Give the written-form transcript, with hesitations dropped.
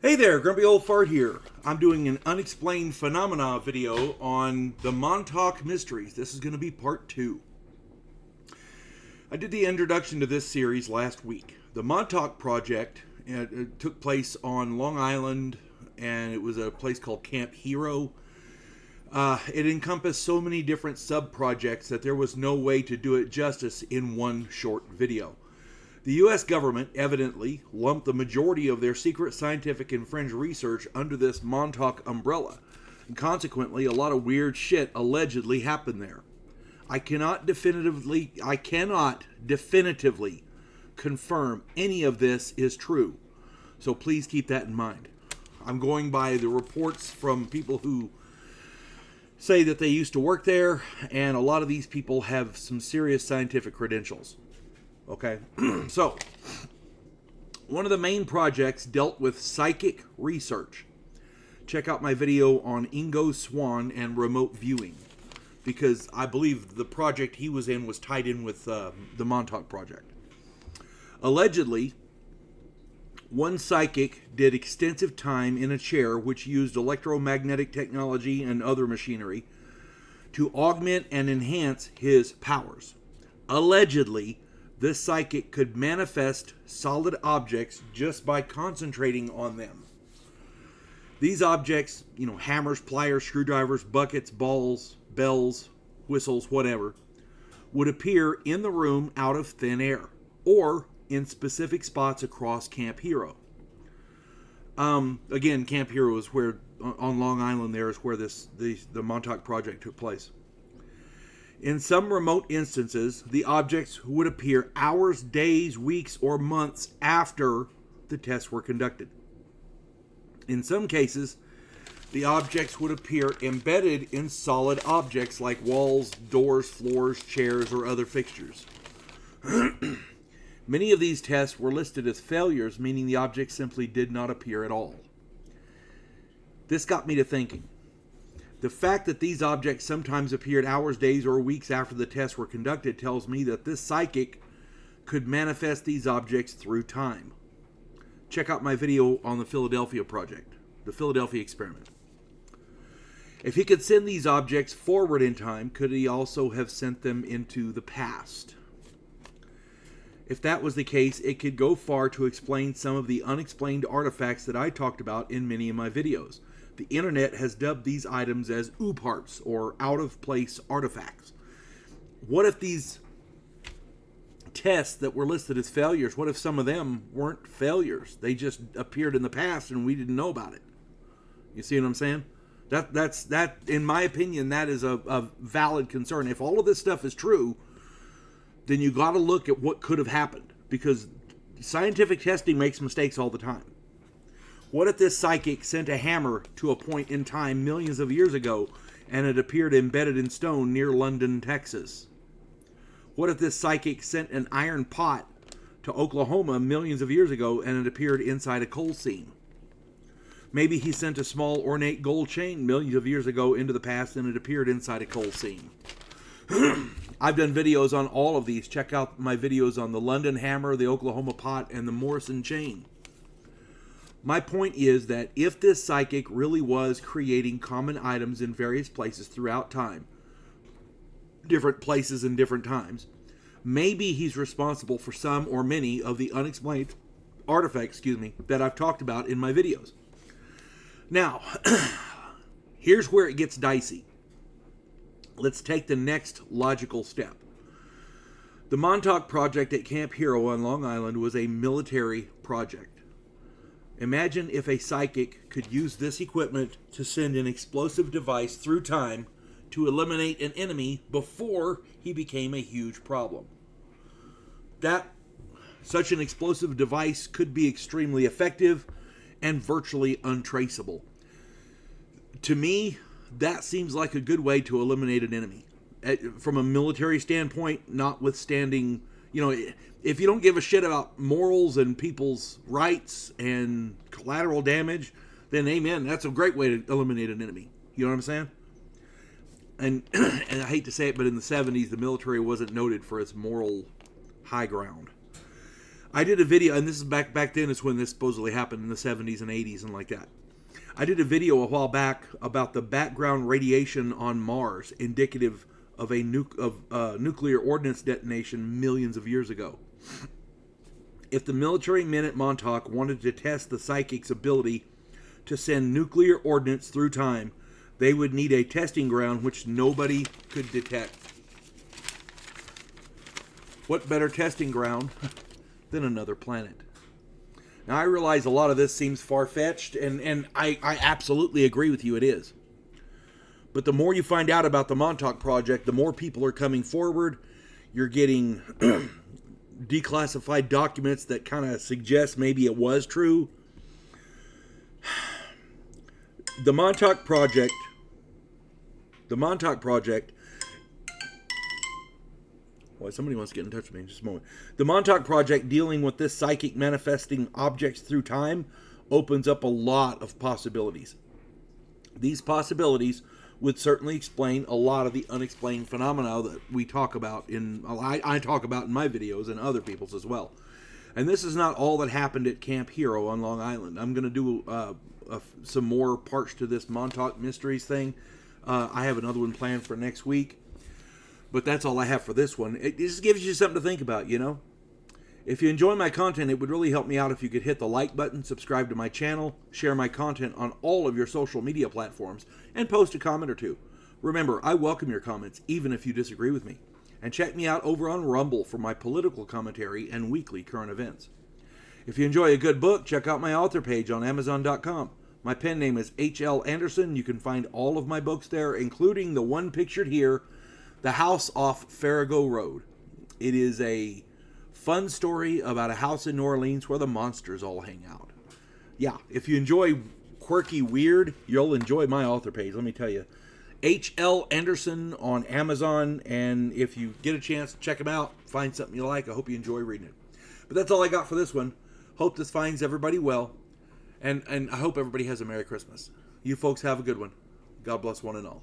Hey there, Grumpy Old Fart here. I'm doing an Unexplained Phenomena video on the Montauk Mysteries. This is going to be part 2. I did the introduction to this series last week. The Montauk Project took place on Long Island, and it was a place called Camp Hero. It encompassed so many different sub-projects that there was no way to do it justice in one short video. The U.S. government evidently lumped the majority of their secret scientific and fringe research under this Montauk umbrella, and consequently a lot of weird shit allegedly happened there. I cannot definitively confirm any of this is true, so please keep that in mind. I'm going by the reports from people who say that they used to work there, and a lot of these people have some serious scientific credentials. Okay, so one of the main projects dealt with psychic research. Check out my video on Ingo Swann and remote viewing, because I believe the project he was in was tied in with the Montauk Project. Allegedly, one psychic did extensive time in a chair which used electromagnetic technology and other machinery to augment and enhance his powers. Allegedly, this psychic could manifest solid objects just by concentrating on them. These objects, hammers, pliers, screwdrivers, buckets, balls, bells, whistles, whatever, would appear in the room out of thin air or in specific spots across Camp Hero. Again, Camp Hero is where, on Long Island, there is where the Montauk Project took place. In some remote instances, the objects would appear hours, days, weeks, or months after the tests were conducted. In some cases, the objects would appear embedded in solid objects like walls, doors, floors, chairs, or other fixtures. Many of these tests were listed as failures, meaning the objects simply did not appear at all. This got me to thinking. The fact that these objects sometimes appeared hours, days, or weeks after the tests were conducted tells me that this psychic could manifest these objects through time. Check out my video on the Philadelphia Project, the Philadelphia Experiment. If he could send these objects forward in time, could he also have sent them into the past? If that was the case, it could go far to explain some of the unexplained artifacts that I talked about in many of my videos. The internet has dubbed these items as ooparts, or out-of-place artifacts. What if these tests that were listed as failures, what if some of them weren't failures? They just appeared in the past and we didn't know about it. You see what I'm saying? That in my opinion, that is a valid concern. If all of this stuff is true, then you got to look at what could have happened, because scientific testing makes mistakes all the time. What if this psychic sent a hammer to a point in time millions of years ago and it appeared embedded in stone near London, Texas? What if this psychic sent an iron pot to Oklahoma millions of years ago and it appeared inside a coal seam? Maybe he sent a small ornate gold chain millions of years ago into the past and it appeared inside a coal seam. I've done videos on all of these. Check out my videos on the London hammer, the Oklahoma pot, and the Morrison chain. My point is that if this psychic really was creating common items in various places throughout time, different places and different times, maybe he's responsible for some or many of the unexplained artifacts, that I've talked about in my videos. Now, here's where it gets dicey. Let's take the next logical step. The Montauk Project at Camp Hero on Long Island was a military project. Imagine if a psychic could use this equipment to send an explosive device through time to eliminate an enemy before he became a huge problem. Such an explosive device could be extremely effective and virtually untraceable. To me, that seems like a good way to eliminate an enemy. From a military standpoint, notwithstanding, if you don't give a shit about morals and people's rights and collateral damage, then amen, that's a great way to eliminate an enemy. You know what I'm saying? And I hate to say it, but in the 70s, the military wasn't noted for its moral high ground. I did a video, and this is back then is when this supposedly happened in the 70s and 80s and like that. I did a video a while back about the background radiation on Mars, indicative of a nuclear ordnance detonation millions of years ago. If the military men at Montauk wanted to test the psychic's ability to send nuclear ordnance through time, they would need a testing ground which nobody could detect. What better testing ground than another planet? Now, I realize a lot of this seems far-fetched, and I absolutely agree with you, it is. But the more you find out about the Montauk Project, the more people are coming forward. You're getting declassified documents that kind of suggest maybe it was true. The Montauk Project... Boy, somebody wants to get in touch with me in just a moment. The Montauk Project, dealing with this psychic manifesting objects through time, opens up a lot of possibilities. These possibilities would certainly explain a lot of the unexplained phenomena that we talk about I talk about in my videos and other people's as well. And this is not all that happened at Camp Hero on Long Island. I'm going to do some more parts to this Montauk Mysteries thing. I have another one planned for next week. But that's all I have for this one. It just gives you something to think about, you know. If you enjoy my content, it would really help me out if you could hit the like button, subscribe to my channel, share my content on all of your social media platforms, and post a comment or two. Remember, I welcome your comments, even if you disagree with me. And check me out over on Rumble for my political commentary and weekly current events. If you enjoy a good book, check out my author page on Amazon.com. My pen name is H.L. Anderson. You can find all of my books there, including the one pictured here, The House Off Farrago Road. It is a fun story about a house in New Orleans where the monsters all hang out. Yeah, if you enjoy quirky weird, you'll enjoy my author page, let me tell you. H.L. Anderson on Amazon, and if you get a chance, check them out. Find something you like. I hope you enjoy reading it. But that's all I got for this one. Hope this finds everybody well, and I hope everybody has a Merry Christmas. You folks have a good one. God bless one and all.